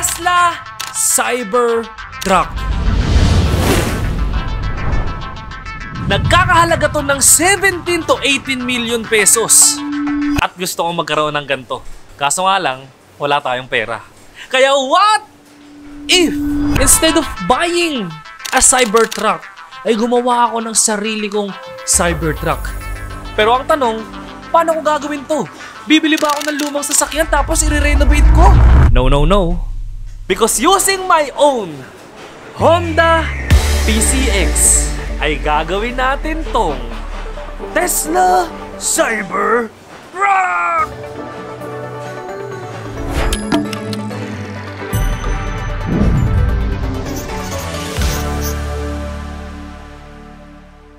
Tesla Cybertruck. Nagkakahalaga to ng 17 to 18 million pesos. At gusto kong magkaroon ng ganito. Kaso nga lang, wala tayong pera. Kaya what if instead of buying a Cybertruck, ay gumawa ako ng sarili kong Cybertruck? Pero ang tanong, paano ko gagawin to? Bibili ba ako ng lumang sasakyan tapos i-renovate ko? No, no, no. Because using my own Honda PCX, ay gagawin natin tong Tesla Cybertruck!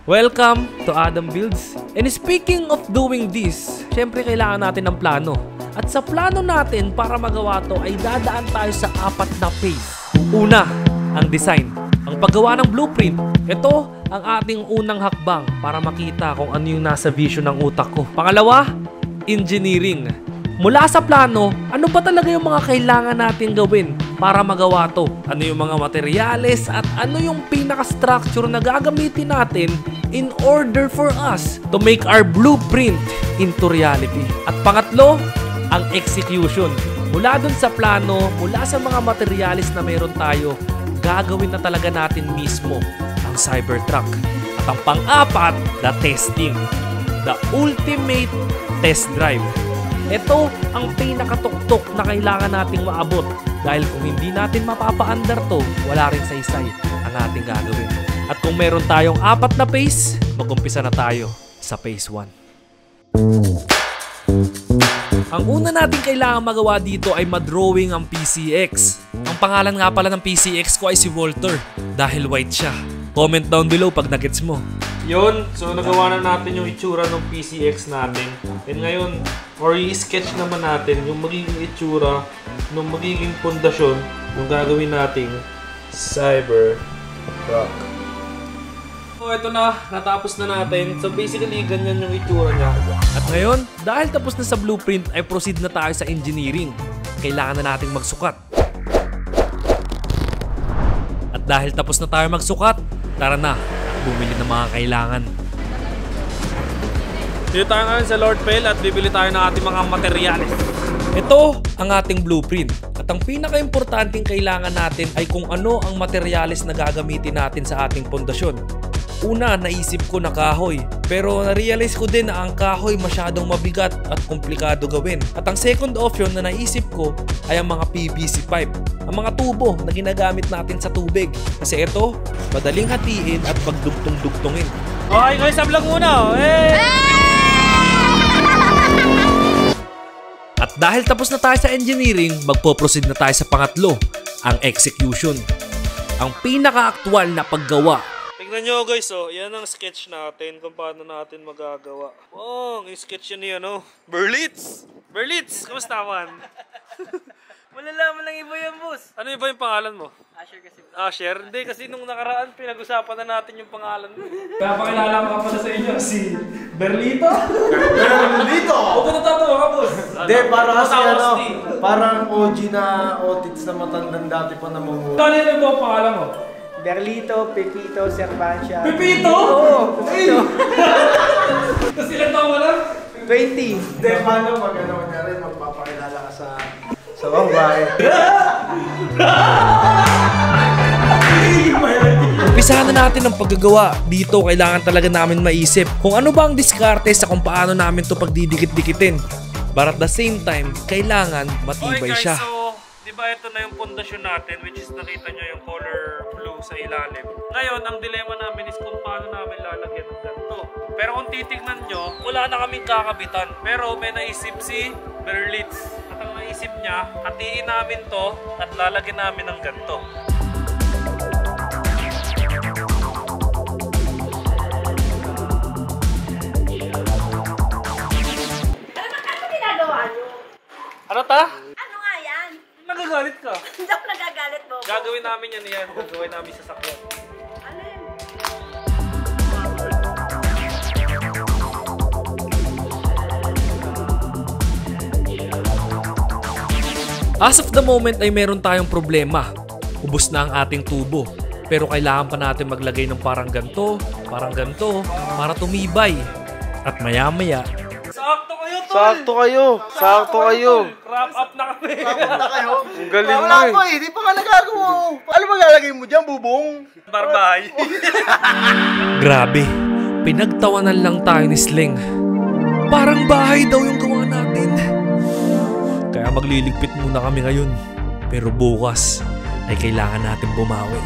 Welcome to Adam Builds. And speaking of doing this, syempre kailangan natin ng plano. At sa plano natin para magawa to ay dadaan tayo sa 4 na phase. Una, ang design. Ang paggawa ng blueprint. Ito ang ating unang hakbang para makita kung ano yung nasa vision ng utak ko. Pangalawa, engineering. Mula sa plano, ano ba talaga yung mga kailangan natin gawin para magawa to? Ano yung mga materyales at ano yung pinaka-structure na gagamitin natin in order for us to make our blueprint into reality? At pangatlo, ang execution. Mula dun sa plano, mula sa mga materyales na meron tayo, gagawin na talaga natin mismo ang Cybertruck. At ang pang-apat, the testing. The ultimate test drive. Ito ang pinakatuktok na kailangan nating maabot dahil kung hindi natin mapapa-under to, wala rin saysay ang ating gagawin. At kung meron tayong 4 na phase, mag-umpisa na tayo sa phase 1. Ang una natin kailangan magawa dito ay madrawing ang PCX. Ang pangalan nga pala ng PCX ko ay si Walter dahil white siya. Comment down below pag nagets mo. Yun, so nagawa na natin yung itsura ng PCX natin. And ngayon, or i-sketch naman natin yung magiging itsura ng magiging pundasyon ng gagawin nating Cybertruck. So ito na, natapos na natin. So basically, ganyan yung itsura niya. At ngayon, dahil tapos na sa blueprint, ay proceed na tayo sa engineering. Kailangan na nating magsukat. At dahil tapos na tayo magsukat, tara na, bumili ng mga kailangan. Dito tayo ngayon sa Lord Pel at bibili tayo ng ating mga materyales. Ito ang ating blueprint. At ang pinaka-importanting kailangan natin ay kung ano ang materyales na gagamitin natin sa ating pundasyon. Una, naisip ko na kahoy. Pero na-realize ko din na ang kahoy masyadong mabigat at komplikado gawin. At ang second option na naisip ko ay ang mga PVC pipe. Ang mga tubo na ginagamit natin sa tubig. Kasi ito, madaling hatiin at pagdugtong-dugtongin. Okay, guys, sa vlog muna. At dahil tapos na tayo sa engineering, magpo-proceed na tayo sa pangatlo, ang execution. Ang pinaka-aktual na paggawa. Tignan nyo guys, yan ang sketch natin kung paano natin magagawa. Oh, ang sketch yan niya, no? Berlitz! Berlitz! Kamusta man? Malalaman lang iba yan, boss. Ano iba yung pangalan mo? Asher kasi. Asher? Hindi, kasi nung nakaraan, pinag-usapan na natin yung pangalan mo. Kaya pakilala ko pala sa inyo, si Berlito? Berlito! Huwag ka natatawa ka, boss. Hindi, para kasi ano, parang OG na otits na matandang dati pa na mga. Ano yung ang pangalan mo? Berlito, Pepito, Servancia. Pepito? Oo, Pepito. Kasi ilang taon ka lang? 20. Hindi, paano mag-ano ka rin, magpapakilala ka sa babae. Umpisahan na natin ang paggagawa. Dito kailangan talaga namin maisip kung ano ba ang diskarte sa kung paano namin to pagdidikit-dikitin. But at the same time, kailangan matibay siya. So, di ba ito na yung pundasyon natin, which is nakita nyo yung color blue sa ilalim. Ngayon, ang dilema namin is kung paano namin lalagyan ng ganito. Pero kung titignan nyo, wala na kaming kakabitan. Pero may naisip si Berlitz. At ang naisip niya, hatiin namin to at lalagyan namin ng ganito. Ano ta? Ano nga yan? Nagagalit ka. Hindi ako nagagalit mo. Gagawin namin yan. Gagawin namin sa sakyan. Ano yun? As of the moment ay meron tayong problema. Ubos na ang ating tubo. Pero kailangan pa natin maglagay ng parang ganto, para tumibay. At maya-maya, Sakto kayo, tol! Sakto kayo! Sakto kayo! Wrap up na kami! Ang galing mo Wala eh! pa eh, di pa nga nagagawa. Ano ba galagay mo dyan, bubong? Barbay! grabe, pinagtawanan lang tayo ni Sling. Parang bahay daw yung gawa natin. Kaya magliligpit muna kami ngayon. Pero bukas ay kailangan natin bumawi.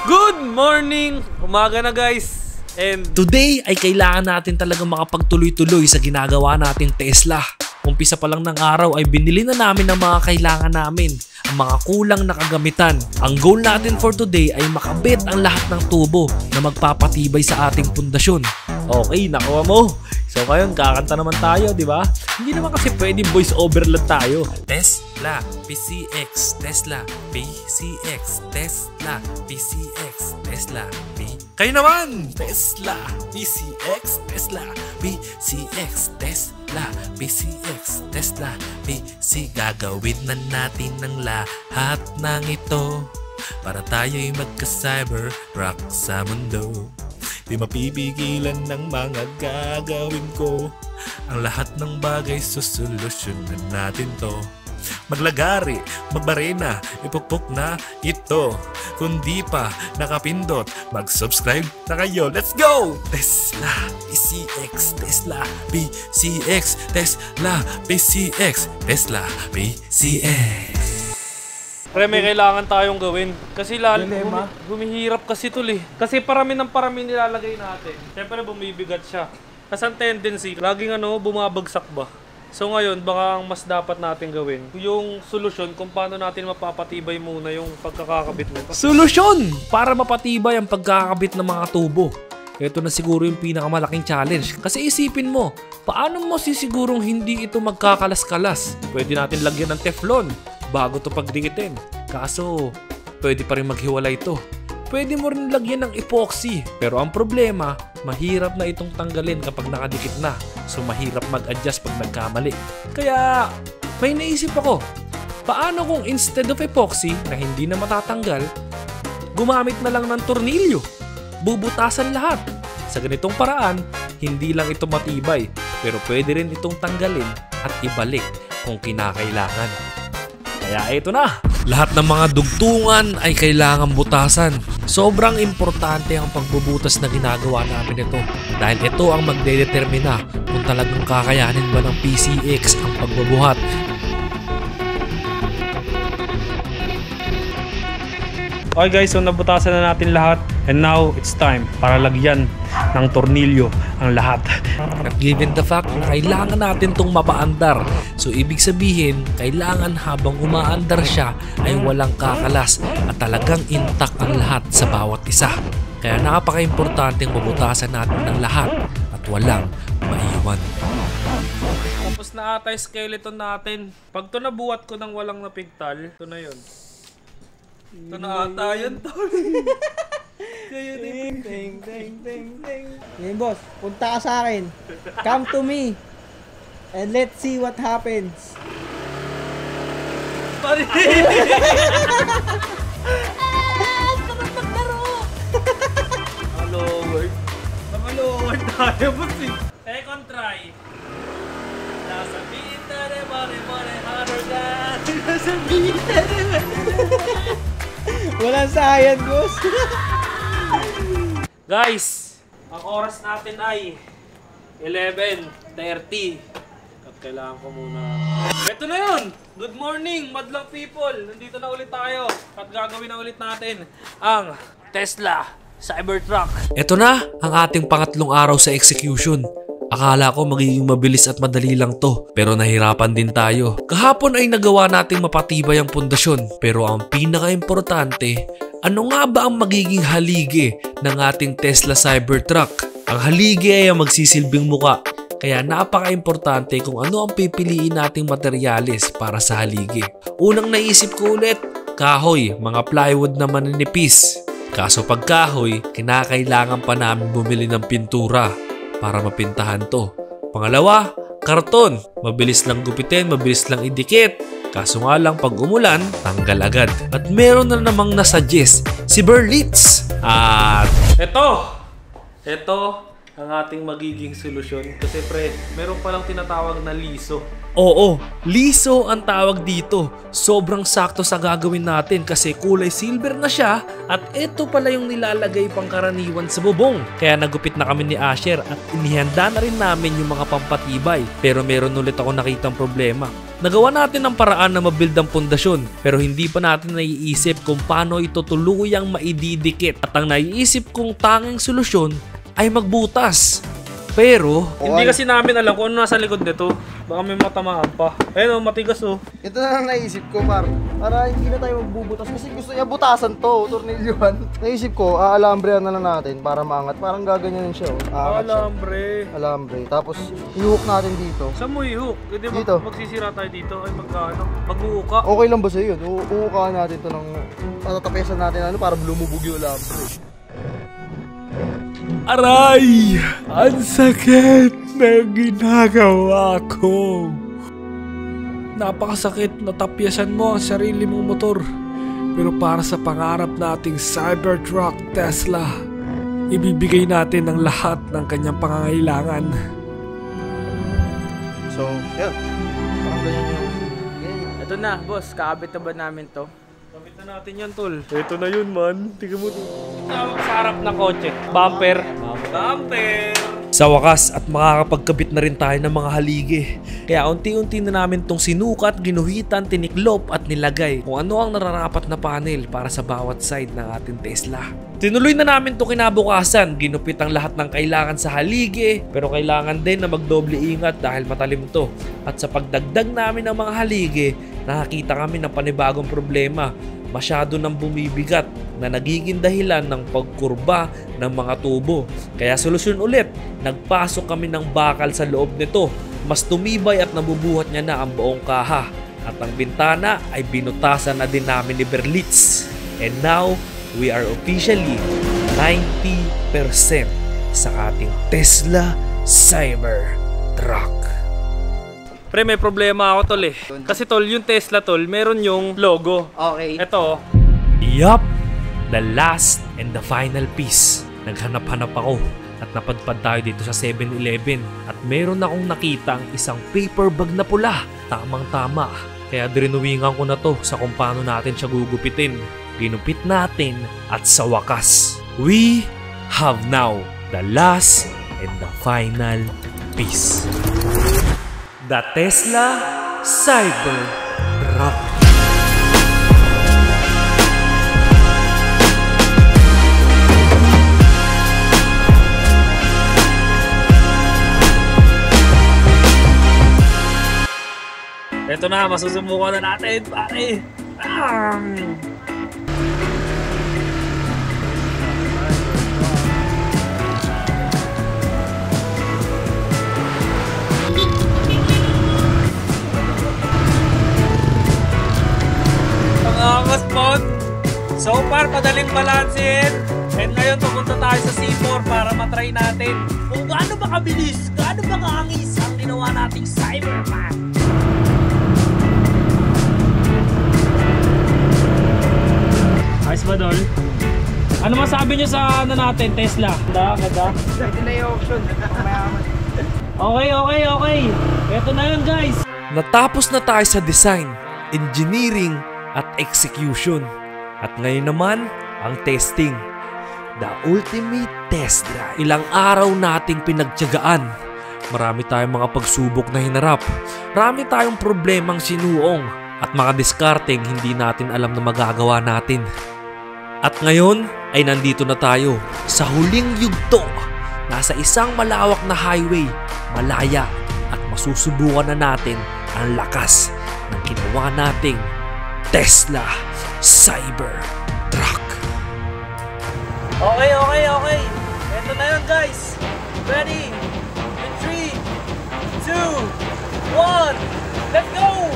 Good morning! Umaga na guys! And today ay kailangan natin talaga makapagtuloy-tuloy sa ginagawa nating Tesla. Umpisa pa lang ng araw ay binili na namin ang mga kailangan namin, ang mga kulang na kagamitan. Ang goal natin for today ay makabit ang lahat ng tubo na magpapatibay sa ating pundasyon. Okay, nakuha mo. So ngayon, kakanta naman tayo, di ba? Hindi naman kasi pwede voice over lang tayo. Tesla, PCX, Tesla, PCX, Tesla, PCX, Tesla, P. Kayo naman! Tesla, PCX, Tesla, PCX, Tesla, PCX, Tesla, PC. Gagawin na natin ang lahat ng ito para tayo'y magka-cyber rock sa mundo. Di mapipigilan ng mga gagawin ko. Ang lahat ng bagay susolusyonan natin to. Maglagari, magbarena, ipukpok na ito. Kung di pa nakapindot, mag-subscribe na kayo. Let's go! Tesla, PCX, Tesla, PCX, Tesla, PCX, Tesla, PCX. Pre, may kailangan tayong gawin. Kasi bumihirap kasi tol eh. Kasi parami nilalagay natin. Siyempre bumibigat siya. Kasi ang tendency, laging bumabagsak ba? So ngayon, baka ang mas dapat natin gawin, yung solusyon kung paano natin mapapatibay muna yung pagkakakabit nito. Solusyon! Para mapatibay ang pagkakabit ng mga tubo. Ito na siguro yung pinakamalaking challenge. Kasi isipin mo, paano mo sisigurong hindi ito magkakalas-kalas? Pwede natin lagyan ng Teflon bago to pagdikitin. Kaso, pwede pa rin maghiwalay ito. Pwede mo rin lagyan ng epoxy. Pero ang problema, mahirap na itong tanggalin kapag nakadikit na. So mahirap mag-adjust pag nagkamali. Kaya, may naisip ako. Paano kung instead of epoxy na hindi na matatanggal, gumamit na lang ng tornilyo? Bubutasan lahat. Sa ganitong paraan, hindi lang ito matibay, pero pwede rin itong tanggalin at ibalik kung kinakailangan. Kaya ito na! Lahat ng mga dugtungan ay kailangang butasan. Sobrang importante ang pagbubutas na ginagawa namin ito dahil ito ang magdedetermina kung talagang kakayanin ba ng PCX ang pagbubuhat. Okay guys, so nabutasan na natin lahat and now it's time para lagyan ng tornilyo ang lahat. At given the fact na kailangan natin itong mapaandar, so ibig sabihin kailangan habang umaandar siya ay walang kakalas at talagang intact ang lahat sa bawat isa. Kaya napaka-importanteng mabutasan natin ng lahat at walang maiwan. Tapos na ata yung skeleton natin. Pag to nabuhat ko ng walang napigtal, ito na yun. Ito na ata yun, tol. Ding, ding, ding, ding, ding. Ngayon, boss, punta ka sa akin. Come to me. And let's see what happens. Pari! Lower. Naka-lower tayo, boss eh. Second try. Nasa bita de mare harder than. Nasa bita de Walang sayad, boss. Guys, ang oras natin ay 11:30. At kailangan ko muna. Ito na yun! Good morning, madlang people! Nandito na ulit tayo at gagawin na ulit natin ang Tesla Cybertruck. Ito na ang ating pangatlong araw sa execution. Akala ko magiging mabilis at madali lang to, pero nahirapan din tayo. Kahapon ay nagawa nating mapatibay ang pundasyon, pero ang pinaka-importante, ano nga ba ang magiging haligi ng ating Tesla Cybertruck? Ang haligi ay ang magsisilbing muka, kaya napaka-importante kung ano ang pipiliin nating materyales para sa haligi. Unang naisip ko ulit, kahoy, mga plywood na maninipis. Kaso pag kahoy, kinakailangan pa namin bumili ng pintura para mapintahan to. Pangalawa, karton. Mabilis lang gupitin, mabilis lang idikit. Kaso nga lang pag umulan, tanggal agad. At meron na namang nasuggest si Berlitz. At ito ang ating magiging solusyon. Kasi pre, meron palang tinatawag na liso. Oo, liso ang tawag dito. Sobrang sakto sa gagawin natin kasi kulay silver na siya at ito pala yung nilalagay pangkaraniwan sa bubong. Kaya nagupit na kami ni Asher at inihanda na rin namin yung mga pampatibay. Pero meron ulit ako nakitang problema. Nagawa natin ang paraan na mabuild ang pundasyon pero hindi pa natin naiisip kung paano ito tuluyang maididikit. At ang naiisip kong tanging solusyon ay magbutas. Pero hindi kasi namin alam kung ano nasa likod nito. Baka may matamaan pa. Ayun oh, matigas oh. Ito na lang naisip ko, para hindi na tayo magbubutas kasi gusto niya butasan to, tornilyohan. Naisip ko, aalambrehan na lang natin para maangat. Parang gaganyanin siya oh. Alambre. Tapos i-hook natin dito. Saan mo i-hook? Hindi Dito. magsisira tayo dito. Ay magkano? Mag-uuka. Okay lang ba sa'yo yun? Uukahan natin to ng tatatapesan natin para lumubog yung alambre. Aray! Ang sakit ng ginagawa ko. Napakasakit na tapyasan mo ang sarili mong motor. Pero para sa pangarap nating Cybertruck Tesla, ibibigay natin ang lahat ng kanyang pangangailangan. So, yeah. Parang ganyan yung... Ito na, boss. Kaabit na ba namin to? Kapit na natin yan, tol. Ito na yun, man. Tingnan mo ito. Tawag sa harap ng kotse. Bumper. Sa wakas at makakapagkabit na rin tayo ng mga haligi. Kaya unti-unti na namin tong sinukat, ginuhitan, tiniklop at nilagay kung ano ang nararapat na panel para sa bawat side ng ating Tesla. Tinuloy na namin to kinabukasan. Ginupit ang lahat ng kailangan sa haligi pero kailangan din na magdoble ingat dahil matalim to. At sa pagdagdag namin ng mga haligi, nakakita kami ng panibagong problema. Masyado nang bumibigat na nagiging dahilan ng pagkurba ng mga tubo. Kaya solusyon ulit, nagpasok kami ng bakal sa loob nito. Mas tumibay at nabubuhat niya na ang buong kaha. At ang bintana ay binutasan na din namin ni Berlitz. And now, we are officially 90% sa ating Tesla Cybertruck. Pre, may problema ako tol eh. Kasi tol, yung Tesla tol, meron yung logo. Okay. Ito. Yup! The last and the final piece. Naghanap-hanap ako at napadpad tayo dito sa 7-Eleven. At meron akong nakitang isang paper bag na pula. Tamang-tama. Kaya dirinuwingan ko na to sa kung paano natin siya gugupitin. Ginupit natin at sa wakas, we have now the last and the final piece. The Tesla Cybertruck. Ito na, masusubukan na natin, pare. Angas pod. So far, madaling balansin. And ngayon, pupunta tayo sa C4 para matry natin kung gaano ba kabilis, gaano ba kaangis ang ginawa nating Cyberman. Ayos ba, Dol? Ano masabi nyo sa natin, Tesla? Ganda. Pwede na yung auction. Okay. Ito na yun, guys. Natapos na tayo sa design, engineering, at execution. At ngayon naman, ang testing. The ultimate test drive. Ilang araw nating pinagtiyagaan. Marami tayong mga pagsubok na hinarap. Marami tayong problemang sinuong. At mga diskarteng hindi natin alam na magagawa natin. At ngayon ay nandito na tayo sa huling yugto. Nasa isang malawak na highway, malaya. At masusubukan na natin ang lakas ng ginawa nating Tesla Cybertruck. Okay. Ito na yun, guys. Ready? In 3, 2, 1, let's go!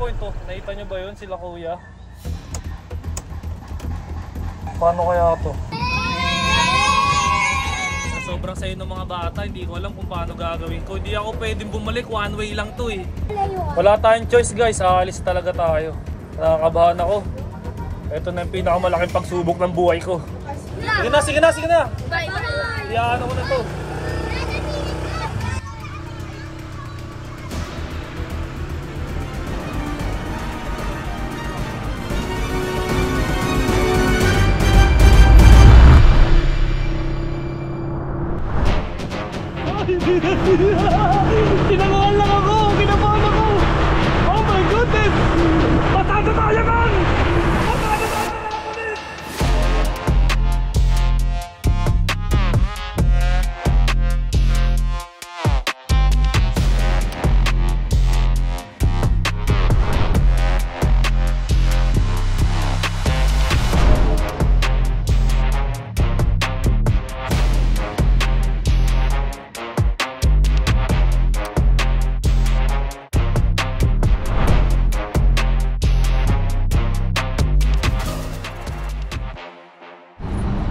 checkpoint to. Nakita nyo ba yun sila kuya? Paano kaya to? Sobrang sayo ng mga bata, hindi ko alam kung paano gagawin ko. Hindi ako pwedeng bumalik, one way lang to eh. Wala tayong choice guys, aalis talaga tayo. Nakakabahan ako. Ito na yung pinakamalaking pagsubok ng buhay ko. Sige na, sige na, sige na! Bye-bye! Iyaan ako na to. Kinangahan lang ako! Kinabahan ako! Oh my goodness! Patado tayo man! Patado tayo mga pulis!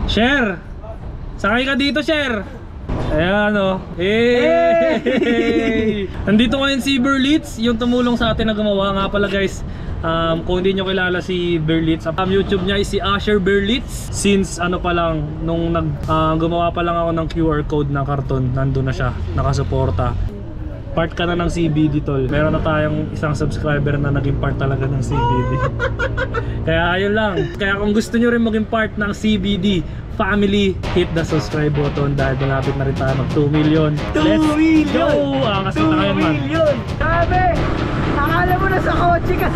Share! Sakay ka dito, Share! Ayan o. Hey! Nandito ngayon si Berlitz, yung tumulong sa atin na gumawa. Nga pala guys, kung hindi nyo kilala si Berlitz, YouTube niya is si Asher Berlitz. Since ano pa lang, nung gumawa pa lang ako ng QR code ng karton, nandun na siya, nakasuporta. Part ka na ng CBD tol. Meron na tayong isang subscriber na naging part talaga ng CBD. Kaya ayun lang. Kaya kung gusto nyo rin maging part ng CBD family, hit the subscribe button dahil malapit na rin tayo mag 2 million. 2 million! Let's go! Kasi tayo man. 2 million! Sabi! Akala mo na sa kotse ka.